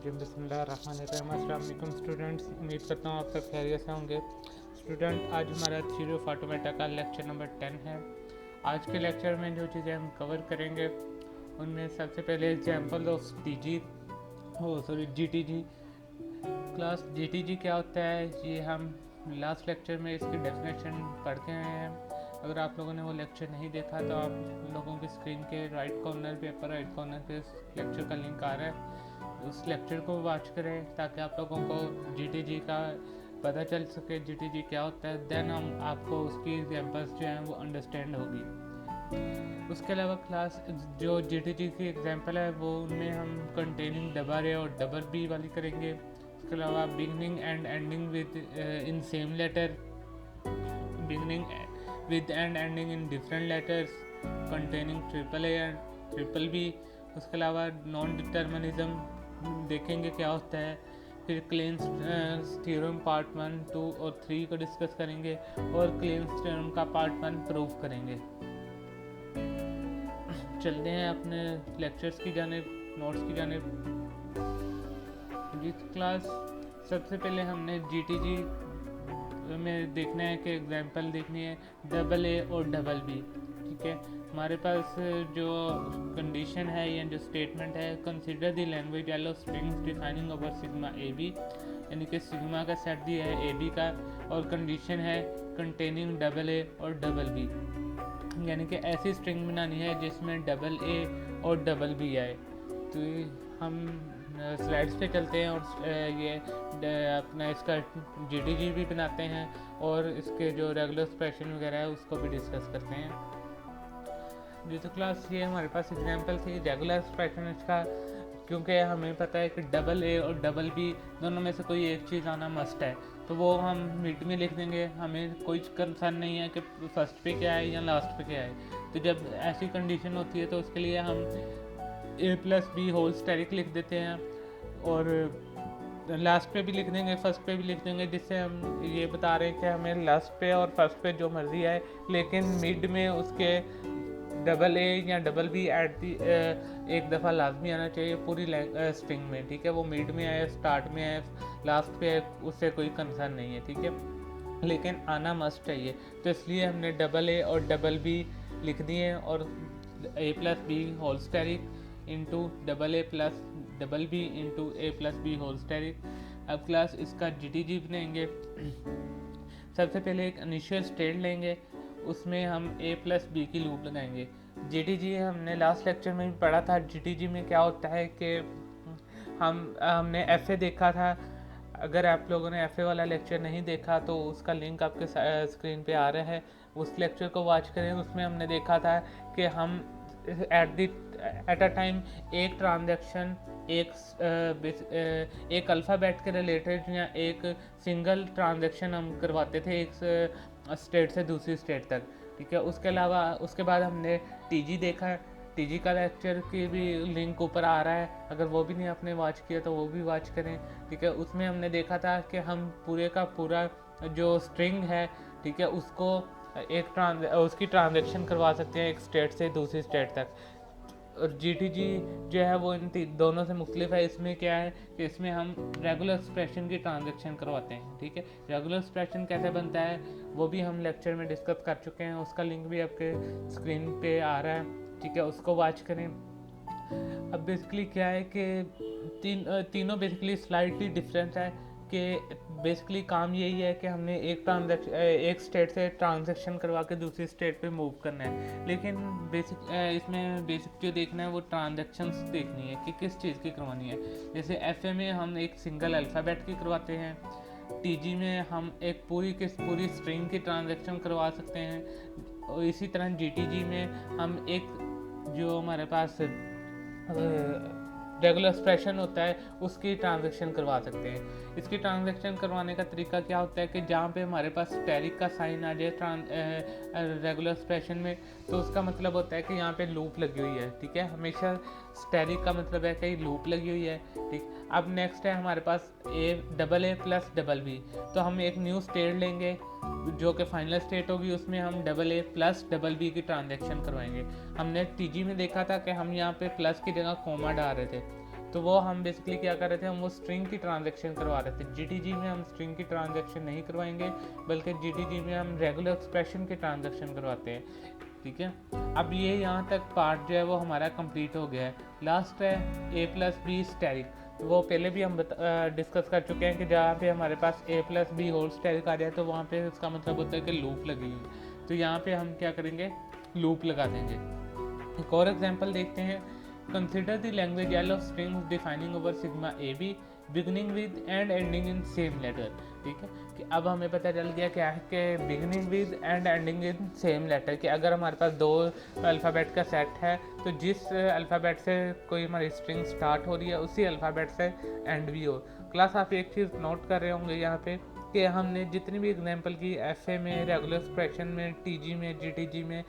रजीम बिस्मिल्लाहिर्रहमानिर्रहीम। अस्सलाम वालेकुम स्टूडेंट्स, उम्मीद करता हूँ आप सब खैरियत से होंगे। स्टूडेंट, आज हमारा थ्योरी ऑफ ऑटोमेटा का लेक्चर नंबर 10 है। आज के लेक्चर में जो चीज़ें हम कवर करेंगे उनमें सबसे पहले एग्जांपल ऑफ जीटीजी क्लास। जीटीजी क्या होता है, ये हम लास्ट लेक्चर में इसकी डेफिनेशन पढ़ के आए हैं। अगर आप लोगों ने वो लेक्चर नहीं देखा तो आप लोगों की स्क्रीन के राइट कॉर्नर पे अपर राइट कॉर्नर पे इस लेक्चर का लिंक आ रहा है, उस लेक्चर को वॉच करें ताकि आप लोगों को जीटीजी का पता चल सके जीटीजी क्या होता है। देन हम आपको उसकी एग्जांपल्स जो हैं वो अंडरस्टैंड होगी। उसके अलावा क्लास जो जीटीजी की एग्जांपल है वो उनमें हम कंटेनिंग डबल ए और डबल बी वाली करेंगे। उसके अलावा beginning and ending with in same letter, beginning with and ending in different letters, containing triple A and triple B। उसके अलावा नॉन डिटर्मिनिज्म देखेंगे क्या होता है। फिर क्लेन्स थ्योरम पार्ट 1, 2 और 3 को डिस्कस करेंगे और क्लेन्स थ्योरम का पार्ट 1 प्रूव करेंगे। चलते हैं अपने लेक्चर्स की जानिब, नोट्स की जानिब। जिस क्लास सबसे पहले हमने जीटीजी में देखना है कि एग्जांपल देखनी है डबल ए और डबल बी। ठीक है, हमारे पास जो कंडीशन है या जो स्टेटमेंट है, consider the language L of strings defining over sigma A B, यानी कि सिग्मा का सेट दिया है ए बी का और कंडीशन है कंटेनिंग डबल ए और डबल बी, यानी कि ऐसी स्ट्रिंग बनानी है जिसमें डबल ए और डबल बी आए। तो हम स्लाइड्स पे चलते हैं और ये अपना इसका जीटीजी भी बनाते हैं और इसके जो रेगुलर एक्सप्रेशन वगैरह है उसको भी डिस्कस करते हैं। जी तो क्लास ये हमारे पास एग्जांपल थी रेगुलर एक्सप्रेशन इसका, क्योंकि हमें पता है कि डबल ए और डबल बी दोनों में से कोई एक चीज़ आना मस्ट है, तो वो हम मिड में लिख देंगे। हमें कोई कंसर्न नहीं है कि फर्स्ट पे क्या है या लास्ट पे क्या है। तो जब ऐसी कंडीशन होती है तो उसके लिए हम ए प्लस बी होल स्टेरिक लिख देते हैं और लास्ट पे भी लिख देंगे, फर्स्ट पे भी लिख देंगे, जिससे हम ये बता रहे हैं कि हमें लास्ट पे और फर्स्ट पे जो मर्जी आए, लेकिन मिड में उसके डबल ए या डबल बी एक दफ़ा लाजमी आना चाहिए पूरी स्ट्रिंग में। ठीक है, वो मिड में आए, स्टार्ट में आए, लास्ट पे आए, उससे कोई कंसर्न नहीं है। ठीक है, लेकिन आना मस्ट चाहिए। तो इसलिए हमने डबल ए और डबल बी लिख दिए और A plus B whole steric into double A plus double B into A plus B whole steric. अब क्लास इसका जीटीजी बनाएंगे। सबसे पहले एक इनिशियल स्टेट लेंगे, उसमें हम ए प्लस बी की लूप लगाएंगे। जीटीजी हमने लास्ट लेक्चर में भी पढ़ा था। जीटीजी में क्या होता है कि हमने एफए देखा था। अगर आप लोगों ने एफए वाला लेक्चर नहीं देखा तो उसका लिंक आपके स्क्रीन पे आ रहा है, उस लेक्चर को वॉच करें। उसमें हमने देखा था कि हम एट अ टाइम एक ट्रांजैक्शन एक अल्फ़ाबेट के रिलेटेड या एक सिंगल ट्रांजैक्शन हम करवाते थे एक स्टेट से दूसरी स्टेट तक। ठीक है, उसके अलावा उसके बाद हमने टीजी देखा। टीजी का लेक्चर की भी लिंक ऊपर आ रहा है, अगर वो भी नहीं आपने वॉच किया तो वो भी वॉच करें। ठीक है, उसमें हमने देखा था कि हम पूरे का पूरा जो स्ट्रिंग है, ठीक है, उसको उसकी ट्रांजैक्शन करवा सकते हैं एक स्टेट से दूसरी स्टेट तक। और जीटीजी जो है वो इन दोनों से मुख्तलिफ है। इसमें क्या है कि इसमें हम रेगुलर एक्सप्रेशन की ट्रांजैक्शन करवाते हैं। ठीक है, रेगुलर एक्सप्रेशन कैसे बनता है वो भी हम लेक्चर में डिस्कस कर चुके हैं, उसका लिंक भी आपके स्क्रीन पे आ रहा है। ठीक है, उसको वॉच करें। अब बेसिकली क्या है कि तीनों बेसिकली स्लाइटली डिफरेंट है कि बेसिकली काम यही है कि हमने एक स्टेट से ट्रांजैक्शन करवा के दूसरी स्टेट पे मूव करना है, लेकिन इसमें बेसिक जो देखना है वो ट्रांजैक्शंस देखनी है कि किस चीज़ की करवानी है। जैसे एफए में हम एक सिंगल अल्फ़ाबेट की करवाते हैं, टीजी में हम एक पूरी स्ट्रिंग की ट्रांजैक्शन करवा सकते हैं, और इसी तरह जीटीजी में हम एक जो हमारे पास रेगुलर एक्सप्रेशन होता है उसकी ट्रांजैक्शन करवा सकते हैं। इसकी ट्रांजैक्शन करवाने का तरीका क्या होता है कि जहाँ पे हमारे पास स्टेरिक का साइन आ जाए रेगुलर एक्सप्रेशन में, तो उसका मतलब होता है कि यहाँ पे लूप लगी हुई है। ठीक है, हमेशा स्टेरिक का मतलब है कि लूप लगी हुई है। ठीक, अब नेक्स्ट है हमारे पास double A plus double B, तो हम एक न्यू स्टेट लेंगे जो कि फाइनल स्टेट होगी, उसमें हम double A plus double B की ट्रांजैक्शन करवाएंगे। हमने टीजी में देखा था कि हम यहाँ पे प्लस की जगह कोमा डाल रहे थे, तो वो हम बेसिकली क्या कर रहे थे, हम वो स्ट्रिंग की ट्रांजैक्शन करवा रहे थे। जीटीजी में हम स्ट्रिंग की ट्रांजैक्शन नहीं करवाएंगे, बल्कि जीटीजी में हम रेगुलर एक्सप्रेशन की ट्रांजैक्शन करवाते हैं, ठीक है। अब ये यहाँ तक पार्ट जो है वो हमारा कंप्लीट हो गया है। लास्ट है a प्लस बी स्टेरिक। वो पहले भी हम डिस्कस कर चुके हैं कि जहाँ पे हमारे पास a plus B whole steric आ जाए तो वहाँ पे उसका मतलब होता है कि लूप लगी हुई। तो यहाँ पे हम क्या करेंगे, लूप लगा देंगे। एक और एग्जांपल देखते हैं। Consider the language L of strings defining over sigma A B beginning with and ending in same letter, ठीक है। कि अब हमें पता चल गया क्या है कि beginning with and ending in same letter, कि अगर हमारे पास दो अल्फ़ाबेट का सेट है तो जिस अल्फ़ाबेट से कोई हमारी स्ट्रिंग स्टार्ट हो रही है उसी अल्फ़ाबेट से एंड भी हो। क्लास आप एक चीज़ नोट कर रहे होंगे यहाँ पे कि हमने जितनी भी एग्जांपल की एफए में, रेगुलर एक्सप्रेशन में, टीजी में, जीटीजी में,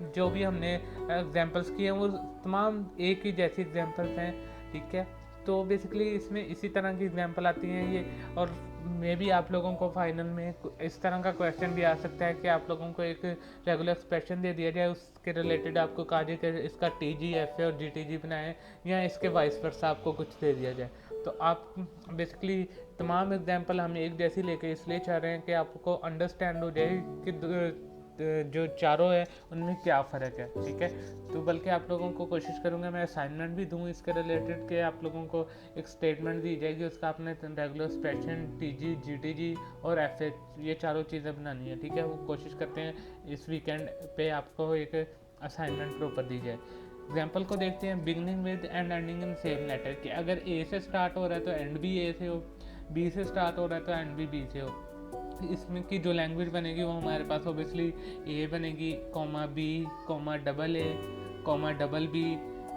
जो भी हमने एग्जांपल्स किए हैं वो तमाम एक ही जैसी एग्जांपल्स हैं, ठीक है। तो बेसिकली इसमें इसी तरह की एग्जांपल आती हैं ये। और मे भी आप लोगों को फाइनल में इस तरह का क्वेश्चन भी आ सकता है कि आप लोगों को एक रेगुलर एक्सप्रेशन दे दिया जाए, उसके रिलेटेड आपको कहा जाए कि इसका टीजी, एफए और जीटीजी बनाएं, या इसके वाइस वर्सा आपको कुछ दे दिया जाए। तो आप बेसिकली तमाम एग्जांपल हम एक जैसी लेके इसलिए चाह रहे हैं कि आपको अंडरस्टैंड हो जाए कि जो चारों है उनमें क्या फ़र्क है, ठीक है। तो बल्कि आप लोगों को कोशिश करूँगा मैं असाइनमेंट भी दूँ इसके रिलेटेड, कि आप लोगों को एक स्टेटमेंट दी जाएगी, उसका आपने रेगुलर एक्सप्रेशन, टीजी, जीटीजी और एफए ये चारों चीज़ें बनानी है, ठीक है। वो कोशिश करते हैं इस वीकेंड पे आपको एक असाइनमेंट प्रॉपर दी जाए। एग्जाम्पल को देखते हैं। Beginning with and ending in same letter, कि अगर ए से स्टार्ट हो रहा है तो एंड भी ए से हो, बी से स्टार्ट हो रहा है तो एंड भी बी से हो। इसमें की जो लैंग्वेज बनेगी वो हमारे पास ओबियसली ए बनेगी, comma B, comma double A, comma double B,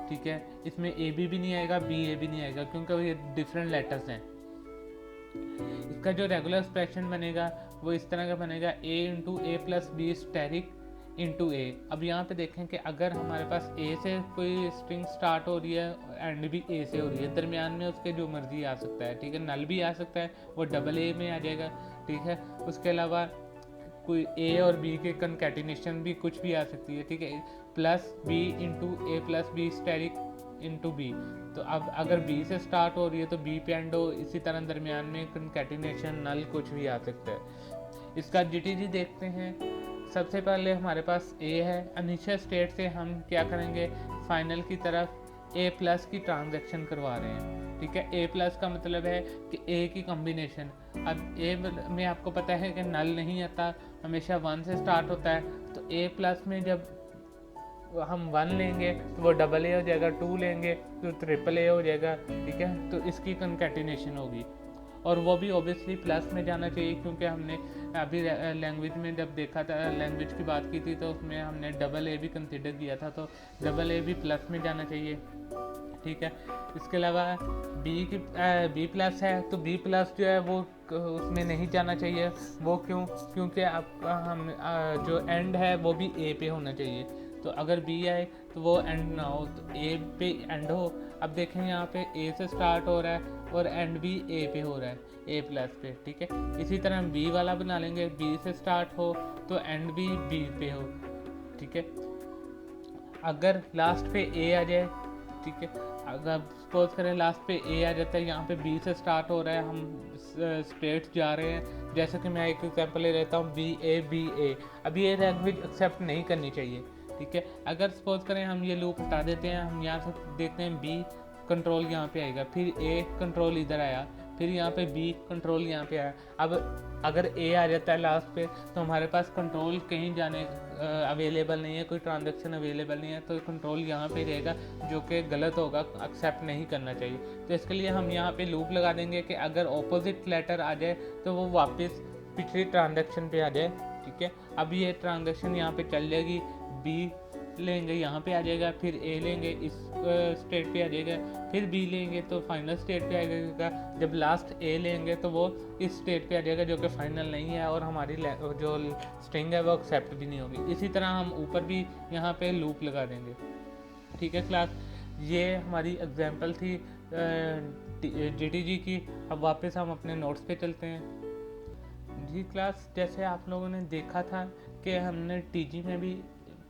ठीक है। इसमें ए बी भी नहीं आएगा, बी ए भी नहीं आएगा, क्योंकि ये डिफरेंट लेटर्स हैं। इसका जो रेगुलर एक्सप्रेशन बनेगा वो इस तरह का बनेगा, ए into A plus B steric into ए। अब यहाँ पे देखें कि अगर हमारे पास ए से कोई स्ट्रिंग स्टार्ट हो रही है एंड भी ए से हो रही है, दरमियान में उसके जो मर्जी आ सकता है, ठीक है। नल भी आ सकता है, वो डबल ए में आ जाएगा, ठीक है। उसके अलावा कोई ए और बी के कंकैटिनेशन भी कुछ भी आ सकती है, ठीक है। Plus B into A plus B steric into B. तो अब अगर बी से स्टार्ट हो रही है तो बी पे एंड हो, इसी तरह दरमियान में कंकैटिनेशन, नल कुछ भी आ सकता है। इसका जीटीजी देखते हैं। सबसे पहले हमारे पास ए है, इनिशियल स्टेट से हम क्या करेंगे, फाइनल की तरफ ए प्लस की ट्रांजैक्शन करवा रहे हैं, ठीक है। ए प्लस का मतलब है कि ए की कॉम्बिनेशन। अब ए में आपको पता है कि नल नहीं आता, हमेशा 1 से स्टार्ट होता है। तो ए प्लस में जब हम 1 लेंगे तो वो डबल ए हो जाएगा, 2 लेंगे तो ट्रिपल ए हो जाएगा, ठीक है। तो इसकी कंकैटिनेशन होगी, और वो भी ओबियसली प्लस में जाना चाहिए, क्योंकि हमने अभी लैंग्वेज में जब देखा था, लैंग्वेज की बात की थी, तो उसमें हमने डबल ए भी कंसिडर किया था, तो डबल ए भी प्लस में जाना चाहिए, ठीक है। इसके अलावा बी प्लस है तो बी प्लस जो है वो उसमें नहीं जाना चाहिए। वो क्यों? क्योंकि हम जो एंड है वो भी ए पे होना चाहिए। तो अगर बी आए तो वो एंड ना हो, तो ए पे एंड हो। अब देखें यहाँ पे ए से स्टार्ट हो रहा है और एंड भी ए पे हो रहा है, ए प्लस पे, ठीक है। इसी तरह बी वाला बना लेंगे, बी से स्टार्ट हो तो एंड भी बी पे हो, ठीक है। अगर लास्ट पे ए आ जाए, ठीक है, अगर सपोज करें लास्ट पे ए आ जाता है, यहाँ पे बी से स्टार्ट हो रहा है, हम स्ट्रेट जा रहे हैं, जैसे कि मैं एक एग्जांपल ले लेता हूँ, बी ए। अब ये लैंग्वेज एक्सेप्ट नहीं करनी चाहिए, ठीक है। अगर सपोज करें हम ये लूप हटा देते हैं, हम यहाँ से देखते हैं बी कंट्रोल यहाँ पे आएगा, फिर ए कंट्रोल इधर आया, फिर यहाँ पे बी कंट्रोल यहाँ पे आया। अब अगर ए आ जाता है लास्ट पे तो हमारे पास कंट्रोल कहीं जाने अवेलेबल नहीं है, कोई ट्रांजैक्शन अवेलेबल नहीं है, तो कंट्रोल यहाँ पे रहेगा, जो कि गलत होगा, एक्सेप्ट नहीं करना चाहिए। तो इसके लिए हम यहाँ पे लूप लगा देंगे कि अगर ऑपोजिट लेटर आ जाए तो वो वापस पिछली ट्रांजैक्शन पे आ जाए, ठीक है। अब ये ट्रांजैक्शन यहाँ पे चल जाएगी, बी लेंगे यहाँ पे आ जाएगा, फिर ए लेंगे इस स्टेट पे आ जाएगा, फिर बी लेंगे तो फाइनल स्टेट पे आ जाएगा, जब लास्ट ए लेंगे तो वो इस स्टेट पे आ जाएगा जो कि फाइनल नहीं है, और हमारी जो स्ट्रिंग है वो एक्सेप्ट भी नहीं होगी। इसी तरह हम ऊपर भी यहाँ पे लूप लगा देंगे, ठीक है क्लास। ये हमारी एग्जांपल थी जीटीजी की। अब वापस हम अपने नोट्स पे चलते हैं। जी क्लास, जैसे आप लोगों ने देखा था कि हमने टीजी में भी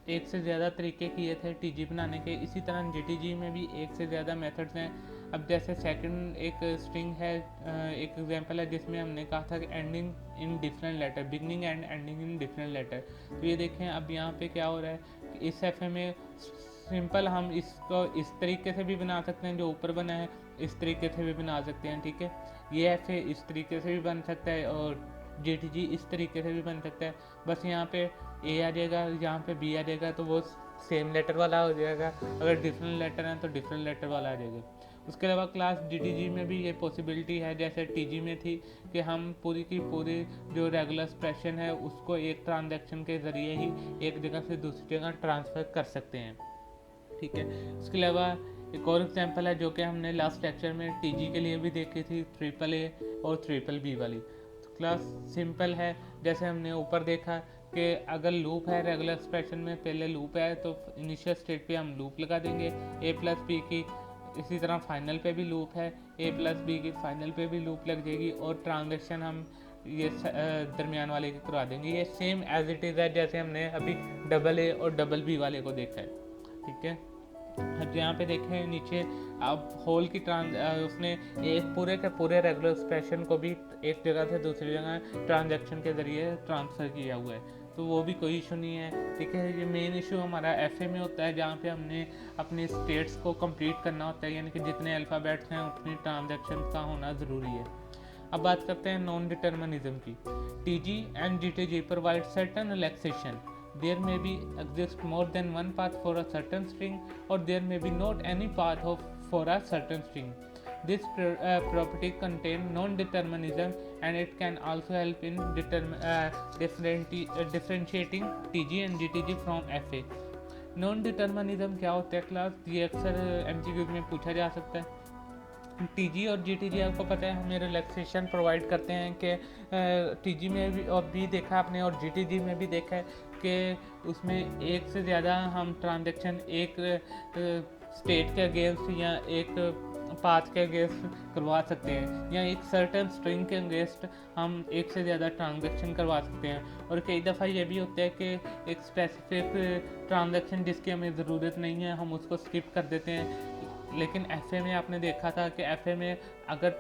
एक से ज़्यादा तरीके किए थे टीजी बनाने के, इसी तरह जीटीजी में भी एक से ज़्यादा मेथड्स हैं। अब जैसे सेकंड एक स्ट्रिंग है, एक एग्जांपल है जिसमें हमने कहा था कि ending in different letter, beginning and ending in different letter. तो ये देखें अब यहाँ पे क्या हो रहा है कि इस एफ में सिंपल हम इसको इस तरीके से भी बना सकते हैं, जो ऊपर बना है इस तरीके से भी बना सकते हैं, ठीक है। ये एफ इस तरीके से भी बन सकता है और GTG इस तरीके से भी बन सकता है। बस यहाँ पे A आ जाएगा, यहाँ पे B आ जाएगा, तो वो सेम लेटर वाला हो जाएगा। अगर डिफरेंट लेटर हैं तो डिफरेंट लेटर वाला आ जाएगा। उसके अलावा क्लास GTG में भी ये पॉसिबिलिटी है, जैसे TG में थी कि हम पूरी की पूरी जो रेगुलर एक्सप्रेशन है उसको एक ट्रांजैक्शन के ज़रिए ही एक जगह से दूसरी जगह ट्रांसफ़र कर सकते हैं, ठीक है। उसके अलावा एक और एग्जांपल है जो कि हमने लास्ट लेक्चर में TG के लिए भी देखी थी, AAA और BBB वाली। तो क्लास सिंपल है, जैसे हमने ऊपर देखा कि अगर लूप है रेगुलर एक्सप्रेशन में, पहले लूप है तो इनिशियल स्टेट पे हम लूप लगा देंगे A+B की। इसी तरह फाइनल पे भी लूप है, A+B की फाइनल पे भी लूप लग जाएगी और ट्रांजैक्शन हम ये दरमियान वाले की करवा देंगे। ये सेम एज इट इज़ है जैसे हमने अभी AA और BB वाले को देखा है, ठीक है। अब यहाँ पे देखें नीचे, अब होल की उसने एक पूरे के पूरे रेगुलर एक्सप्रेशन को भी एक जगह से दूसरी जगह ट्रांजैक्शन के ज़रिए ट्रांसफ़र किया हुआ है, तो वो भी कोई इशू नहीं है, ठीक है। ये मेन इशू हमारा FA में होता है, जहाँ पे हमने अपने स्टेट्स को कंप्लीट करना होता है, यानी कि जितने अल्फ़ाबेट्स हैं उतनी ट्रांजैक्शन का होना ज़रूरी है। अब बात करते हैं नॉन डिटर्मिनिज्म की। TG and GTG provide certain relaxation. There may be exist more than one path for a certain string, or there may be not any path for a certain string. This property contains non-determinism, and it can also help in differentiating TG and GTG from FA. Non-determinism क्या होता है class, ये अक्सर MCQ में पूछा जा सकता है। TG और GTG आपको पता है हमें रिलैक्सेशन प्रोवाइड करते हैं कि TG में भी और भी देखा आपने और GTG में भी देखा है कि उसमें एक से ज़्यादा हम ट्रांजैक्शन एक स्टेट के अगेंस्ट या एक पाथ के अगेंस्ट करवा सकते हैं, या एक सर्टेन स्ट्रिंग के अगेंस्ट हम एक से ज़्यादा ट्रांजैक्शन करवा सकते हैं। और कई दफ़ा ये भी होता है कि एक स्पेसिफिक ट्रांजैक्शन जिसकी हमें ज़रूरत नहीं है हम उसको स्किप कर देते हैं। लेकिन FA में आपने देखा था कि FA में अगर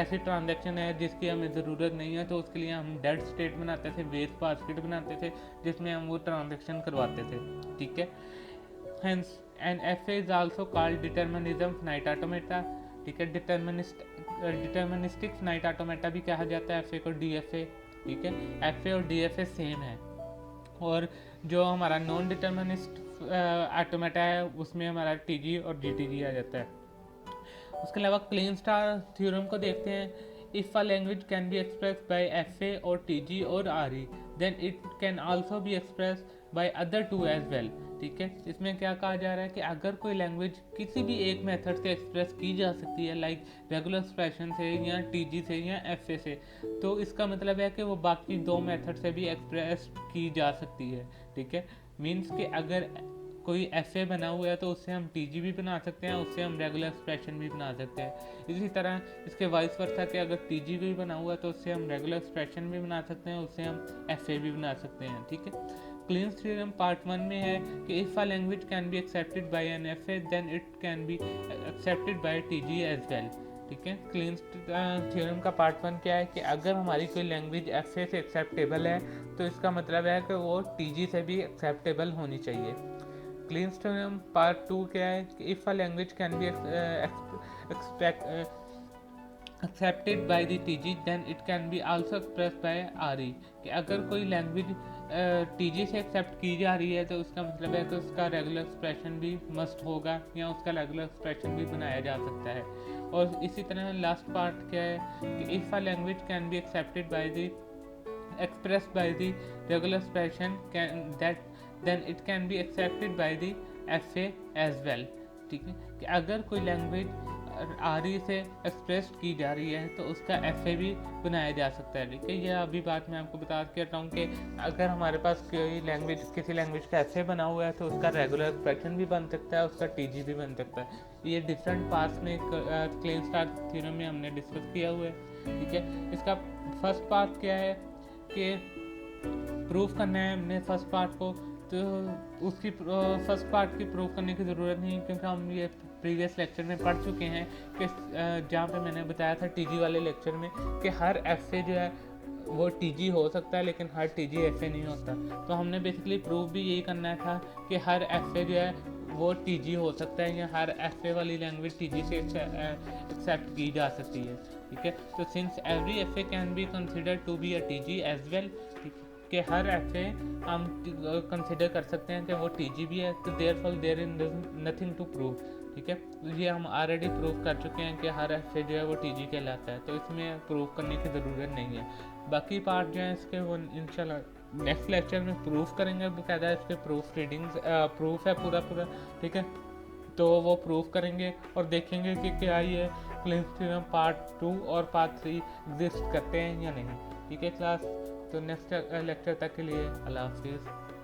ऐसी ट्रांजैक्शन है जिसकी हमें ज़रूरत नहीं है तो उसके लिए हम डेड स्टेट बनाते थे, वेस्ट बास्केट बनाते थे, जिसमें हम वो ट्रांजैक्शन करवाते थे, ठीक है। Hence an FA is also called determinism finite automata, ठीक है। डिटर्मिनिस्टिक फिनाइट ऑटोमेटा भी कहा जाता है FA को DFA, ठीक है। FA और DFA सेम है। और जो हमारा नॉन डिटर्मिनिस्ट ऑटोमेटा है उसमें हमारा TG और GTG आ जाता है। उसके अलावा क्लीन स्टार थ्योरम को देखते हैं। If a language can be express by FA और TG और RE, then it can also be express by other two as well, ठीक है। इसमें क्या कहा जा रहा है कि अगर कोई लैंग्वेज किसी भी एक मेथड से एक्सप्रेस की जा सकती है, लाइक रेगुलर एक्सप्रेशन से या TG से या FA से, तो इसका मतलब है कि वो बाकी दो मेथड से भी एक्सप्रेस की जा सकती है, ठीक है। मीन्स कि अगर कोई FA बना हुआ है तो उससे हम TG भी बना सकते हैं, उससे हम रेगुलर एक्सप्रेशन भी बना सकते हैं। इसी तरह इसके वाइस वर्सा कि अगर TG भी बना हुआ है तो उससे हम रेगुलर एक्सप्रेशन भी बना सकते हैं, उससे हम FA भी बना सकते हैं, ठीक है। क्लीन थ्योरम पार्ट 1 में है कि if a language can be accepted by an FA then it can be accepted by TG as well, ठीक है। क्लीन थ्योरम का पार्ट 1 क्या है कि अगर हमारी कोई लैंग्वेज FA से एक्सेप्टेबल है तो इसका मतलब है कि वो TG से भी एक्सेप्टेबल होनी चाहिए। क्लीन थ्योरम पार्ट 2 क्या है कि if a language can be accepted by the TG then it can be also express by RE, कि अगर कोई लैंग्वेज TG से एक्सेप्ट की जा रही है तो उसका मतलब है कि उसका रेगुलर एक्सप्रेशन भी मस्ट होगा या उसका रेगुलर एक्सप्रेशन भी बनाया जा सकता है। और इसी तरह लास्ट पार्ट क्या है कि if a language can be accepted by the expressed by the regular expression then it can be accepted by the FA as well, ठीक है। कि अगर कोई लैंग्वेज RE से एक्सप्रेस की जा रही है तो उसका FA भी बनाया जा सकता है, ठीक है। यह अभी बात मैं आपको बता के रहा हूँ कि अगर हमारे पास कोई लैंग्वेज किसी लैंग्वेज का FA बना हुआ है तो उसका रेगुलर एक्सप्रेशन भी बन सकता है, उसका TG भी बन सकता है। ये डिफरेंट पार्ट्स में क्लीन स्टार थ्योरम में हमने डिस्कस किया हुआ है, ठीक है। इसका फर्स्ट पार्ट क्या है कि प्रूफ करना है हमने फर्स्ट पार्ट को, तो उसकी फर्स्ट पार्ट की प्रूफ करने की ज़रूरत नहीं, क्योंकि हम ये प्रीवियस लेक्चर में पढ़ चुके हैं कि जहाँ पे मैंने बताया था टीजी वाले लेक्चर में कि हर एफए जो है वो टीजी हो सकता है लेकिन हर टीजी एफए नहीं होता। तो हमने बेसिकली प्रूव भी यही करना था कि हर एफए जो है वो टीजी हो सकता है या हर एफए वाली लैंग्वेज टीजी से एक्सेप्ट की जा सकती है। ठीक है, तो since every FA can be consider to be a TG as well, कि हर एफए हम कंसिडर कर सकते हैं कि वो टीजी भी है, तो therefore there is nothing to prove. ठीक है, ये हम ऑलरेडी प्रूव कर चुके हैं कि हर एफए जो है वो टीजी कहलाता है, तो इसमें प्रूव करने की ज़रूरत नहीं है। बाकी पार्ट जो है इसके वो इंशाल्लाह नेक्स्ट लेक्चर में प्रूफ करेंगे, बकायदा इसके प्रूफ रीडिंग्स प्रूफ है पूरा। ठीक है, तो वो प्रूफ करेंगे और देखेंगे कि क्या ये क्लिंस थ्योरम पार्ट 2 और पार्ट 3 एग्जिस्ट करते हैं या नहीं। ठीक है क्लास, तो नेक्स्ट लेक्चर तक के लिए अल्लाह हाफिज़।